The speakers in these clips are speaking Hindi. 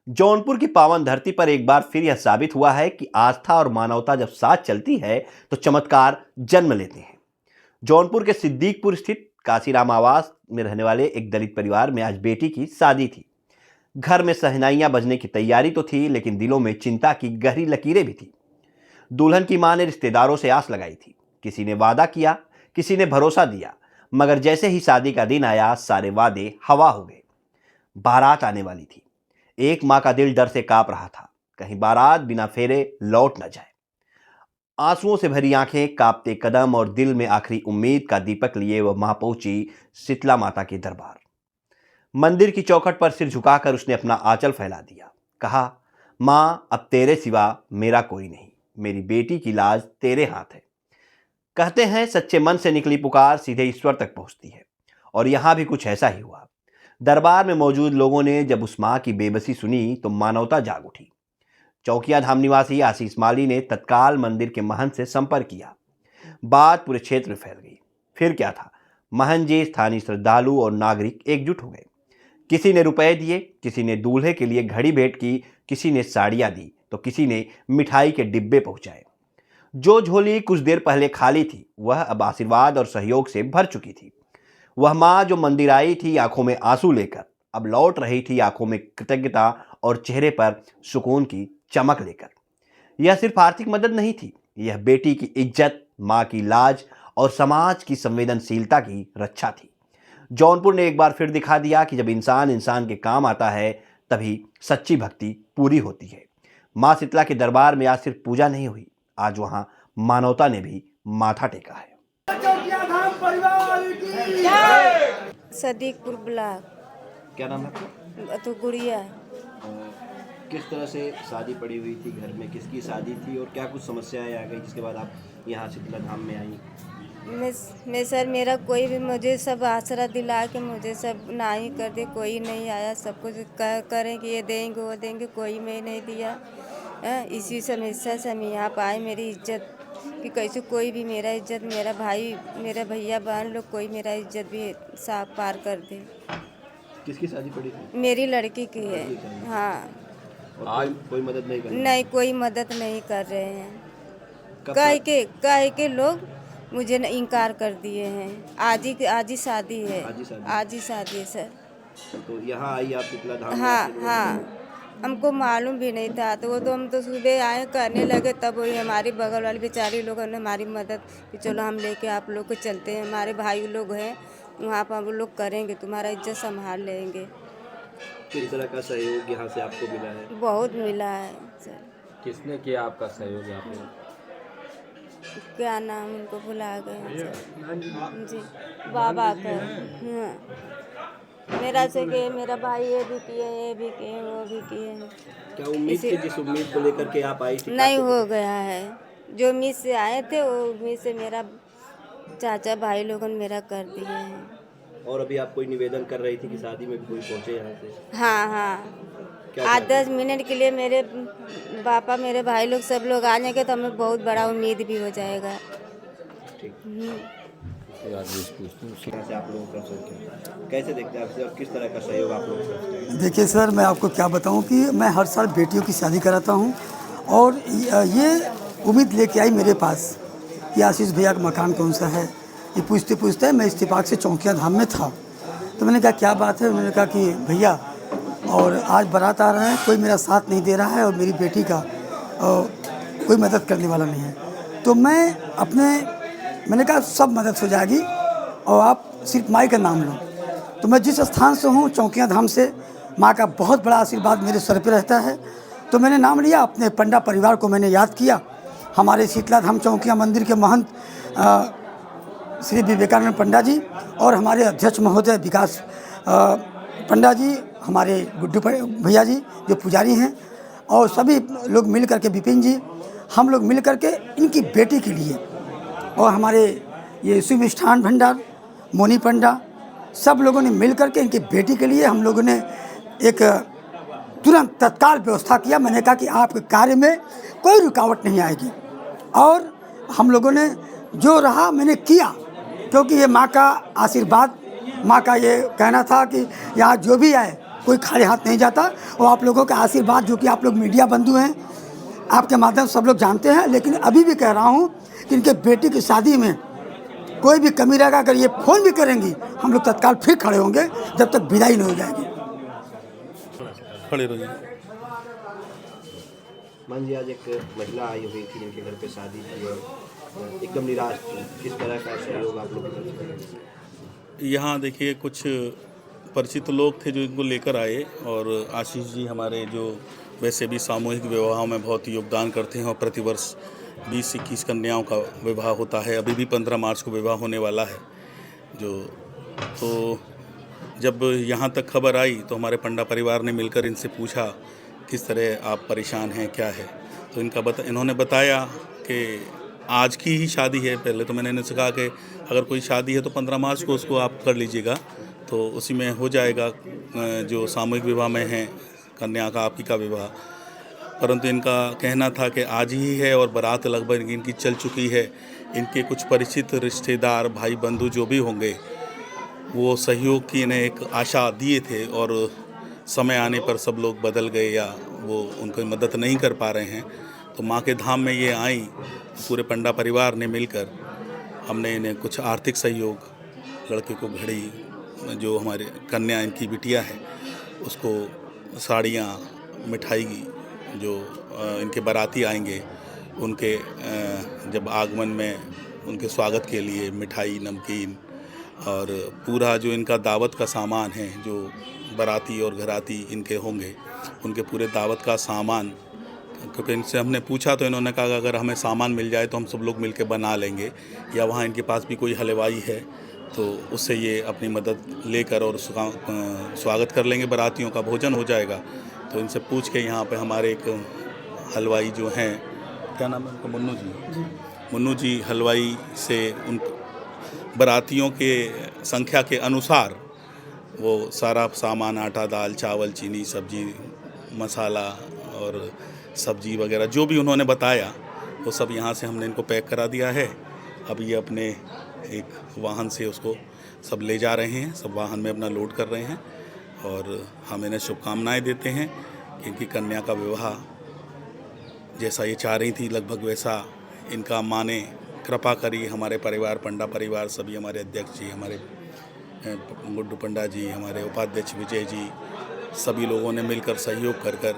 जौनपुर की पावन धरती पर एक बार फिर यह साबित हुआ है कि आस्था और मानवता जब साथ चलती है तो चमत्कार जन्म लेते हैं। जौनपुर के सिद्दीकपुर स्थित काशीराम आवास में रहने वाले एक दलित परिवार में आज बेटी की शादी थी। घर में शहनाइयां बजने की तैयारी तो थी, लेकिन दिलों में चिंता की गहरी लकीरें भी थी। दुल्हन की मां ने रिश्तेदारों से आस लगाई थी, किसी ने वादा किया, किसी ने भरोसा दिया, मगर जैसे ही शादी का दिन आया सारे वादे हवा हो गए। बारात आने वाली थी। एक मां का दिल डर से कांप रहा था, कहीं बारात बिना फेरे लौट न जाए। आंसुओं से भरी आंखें, कांपते कदम और दिल में आखिरी उम्मीद का दीपक लिए वह मां पहुंची शीतला माता के दरबार। मंदिर की चौखट पर सिर झुकाकर उसने अपना आंचल फैला दिया। कहा, मां, अब तेरे सिवा मेरा कोई नहीं, मेरी बेटी की लाज तेरे हाथ है। कहते हैं सच्चे मन से निकली पुकार सीधे ईश्वर तक पहुंचती है, और यहां भी कुछ ऐसा ही हुआ। दरबार में मौजूद लोगों ने जब उस मां की बेबसी सुनी तो मानवता जाग उठी। चौकिया धाम निवासी आशीष माली ने तत्काल मंदिर के महंत से संपर्क किया। बात पूरे क्षेत्र में फैल गई। फिर क्या था, महंत जी, स्थानीय श्रद्धालु और नागरिक एकजुट हो गए। किसी ने रुपए दिए, किसी ने दूल्हे के लिए घड़ी भेंट की, किसी ने साड़ियां दी, तो किसी ने मिठाई के डिब्बे पहुंचाए। जो झोली कुछ देर पहले खाली थी वह अब आशीर्वाद और सहयोग से भर चुकी थी। वह मां जो मंदिर आई थी आंखों में आंसू लेकर, अब लौट रही थी आंखों में कृतज्ञता और चेहरे पर सुकून की चमक लेकर। यह सिर्फ आर्थिक मदद नहीं थी, यह बेटी की इज्जत, मां की लाज और समाज की संवेदनशीलता की रक्षा थी। जौनपुर ने एक बार फिर दिखा दिया कि जब इंसान इंसान के काम आता है तभी सच्ची भक्ति पूरी होती है। मां शीतला के दरबार में आज सिर्फ पूजा नहीं हुई, आज वहां मानवता ने भी माथा टेका है। सदीकपुर ब्लॉक। क्या नाम है आपका? तो गुड़िया। किस तरह से शादी पड़ी हुई थी, घर में किसकी शादी थी और क्या कुछ समस्याएं आ गई जिसके बाद आप यहाँ शीतला धाम में आई? मैं सर, मेरा कोई भी मुझे सब आसरा दिला के मुझे सब ना ही कर दे, कोई नहीं आया। सब कुछ करें कि ये देंगे वो देंगे, कोई में नहीं दिया। इसी समस्या से हम यहाँ पाए। मेरी इज्जत कि कैसे कोई भी मेरा इज्जत, मेरा भाई, मेरा भैया बहन लोग, कोई मेरा इज्जत भी साफ पार कर दे। किसकी शादी पड़ी थी? मेरी लड़की की है। हाँ। और कोई मदद नहीं कर रहा? नहीं, कोई मदद नहीं कर रहे हैं। कह के लोग मुझे इनकार कर दिए हैं। आज ही शादी है। आज ही शादी है सर। तो यहाँ आई आप शीतला धाम? हाँ, हमको मालूम भी नहीं था। तो हम तो सुबह आए करने लगे, तब वही हमारी बगल वाली बेचारी लोगों ने हमारी मदद कि चलो हम लेके आप लोग को चलते हैं, हमारे भाई लोग हैं वहाँ पर, हम लोग करेंगे, तुम्हारा इज्जत संभाल लेंगे। किस तरह का सहयोग यहाँ से आपको मिला है? बहुत मिला है सर। किसने किया आपका सहयोग यहाँ पे? क्या नाम उनको भुला गए जी, बाबा का। हाँ, मेरा से के मेरा भाई ये भी किए वो भी किए। क्या उम्मीद थी, जिस उम्मीद को लेकर के आप आई थी? नहीं हो गया है। जो उम्मीद से आए थे वो उम्मीद से मेरा चाचा भाई लोगों ने मेरा कर दिए हैं। और अभी आप कोई निवेदन कर रही थी कि शादी में कोई पहुँचे यहाँ से? हाँ। आज 10 मिनट के लिए मेरे पापा, मेरे भाई लोग, सब लोग आ जाएंगे तो हमें बहुत बड़ा उम्मीद भी हो जाएगा। से आप लोगों का कैसे देखते हैं आपसे और किस तरह का सहयोग आप लोग करते हैं? देखिए सर, मैं आपको क्या बताऊं कि मैं हर साल बेटियों की शादी कराता हूं, और ये उम्मीद लेके आई मेरे पास कि आशीष भैया का मकान कौन सा है। ये पूछते पूछते मैं इत्तेफाक से चौकिया धाम में था, तो मैंने कहा क्या बात है। उन्होंने कहा कि भैया और आज बारात आ रहा है, कोई मेरा साथ नहीं दे रहा है और मेरी बेटी का कोई मदद करने वाला नहीं है। तो मैंने कहा सब मदद हो जाएगी और आप सिर्फ माई का नाम लो। तो मैं जिस स्थान से हूँ, चौकिया धाम से, माँ का बहुत बड़ा आशीर्वाद मेरे सर पे रहता है। तो मैंने नाम लिया, अपने पंडा परिवार को मैंने याद किया। हमारे शीतला धाम चौकिया मंदिर के महंत श्री विवेकानंद पंडा जी और हमारे अध्यक्ष महोदय विकास पंडा जी, हमारे गुड्डू भैया जी जो पुजारी हैं, और सभी लोग मिल करके, विपिन जी, हम लोग मिल करके इनकी बेटी के लिए, और हमारे ये शिव मिष्ठान भंडार, मोनी पंडा, सब लोगों ने मिल करके इनकी बेटी के लिए हम लोगों ने एक तुरंत तत्काल व्यवस्था किया। मैंने कहा कि आपके कार्य में कोई रुकावट नहीं आएगी, और हम लोगों ने जो रहा मैंने किया, क्योंकि ये माँ का आशीर्वाद, माँ का ये कहना था कि यहाँ जो भी आए कोई खाली हाथ नहीं जाता। और आप लोगों का आशीर्वाद, जो कि आप लोग मीडिया बंधु हैं, आपके माध्यम से सब लोग जानते हैं, लेकिन अभी भी कह रहा हूँ कि इनके बेटी की शादी में कोई भी कमी रहेगा, अगर ये फ़ोन भी करेंगी, हम लोग तत्काल फिर खड़े होंगे जब तक विदाई नहीं हो जाएगी। खड़े रहिए। मान जी, आज एक महिला आई हुई थी जिनके घर पे शादी थी और एकदम निराश थी, किस तरह का सहयोग आप लोग की तरफ से? यहाँ देखिए कुछ परिचित लोग थे जो इनको लेकर आए, और आशीष जी हमारे जो वैसे भी सामूहिक विवाहों में बहुत योगदान करते हैं और प्रतिवर्ष 20-21 कन्याओं का विवाह होता है। अभी भी 15 मार्च को विवाह होने वाला है। तो जब यहाँ तक खबर आई तो हमारे पंडा परिवार ने मिलकर इनसे पूछा किस तरह आप परेशान हैं, क्या है। तो इन्होंने बताया कि आज की ही शादी है। पहले तो मैंने इनसे कहा कि अगर कोई शादी है तो 15 मार्च को उसको आप कर लीजिएगा, तो उसी में हो जाएगा जो सामूहिक विवाह में है कन्या का, आपकी का विवाह। परंतु इनका कहना था कि आज ही है और बारात लगभग इनकी चल चुकी है। इनके कुछ परिचित रिश्तेदार, भाई बंधु जो भी होंगे, वो सहयोग की इन्हें एक आशा दिए थे, और समय आने पर सब लोग बदल गए या वो उनको मदद नहीं कर पा रहे हैं। तो माँ के धाम में ये आई, पूरे पंडा परिवार ने मिलकर हमने इन्हें कुछ आर्थिक सहयोग, लड़के को घड़ी, जो हमारे कन्या इनकी बिटिया है उसको साड़ियाँ, मिठाई, जो इनके बाराती आएंगे उनके जब आगमन में उनके स्वागत के लिए मिठाई, नमकीन और पूरा जो इनका दावत का सामान है, जो बाराती और घराती इनके होंगे उनके पूरे दावत का सामान, क्योंकि इनसे हमने पूछा तो इन्होंने कहा अगर हमें सामान मिल जाए तो हम सब लोग मिलकर बना लेंगे, या वहाँ इनके पास भी कोई हलवाई है तो उससे ये अपनी मदद लेकर और उसका स्वागत कर लेंगे, बारातियों का भोजन हो जाएगा। तो इनसे पूछ के यहाँ पे हमारे एक हलवाई जो हैं, क्या नाम है उनका, मुन्नू जी हलवाई से उन बारातियों के संख्या के अनुसार वो सारा सामान, आटा, दाल, चावल, चीनी, सब्जी, मसाला और सब्जी वगैरह जो भी उन्होंने बताया वो सब यहाँ से हमने इनको पैक करा दिया है। अब ये अपने एक वाहन से उसको सब ले जा रहे हैं, सब वाहन में अपना लोड कर रहे हैं, और हम इन्हें शुभकामनाएं देते हैं कि इनकी कन्या का विवाह जैसा ये चाह रही थी लगभग वैसा इनका माँ ने कृपा करी। हमारे परिवार, पंडा परिवार, सभी हमारे अध्यक्ष जी, हमारे गुड्डू पंडा जी, हमारे उपाध्यक्ष विजय जी, सभी लोगों ने मिलकर सहयोग कर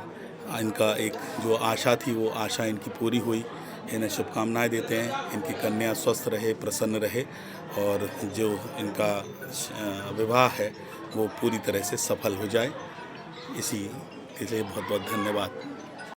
इनका एक जो आशा थी वो आशा इनकी पूरी हुई। इन्हें शुभकामनाएं देते हैं, इनकी कन्या स्वस्थ रहे, प्रसन्न रहे, और जो इनका विवाह है वो पूरी तरह से सफल हो जाए। इसी के लिए बहुत बहुत धन्यवाद।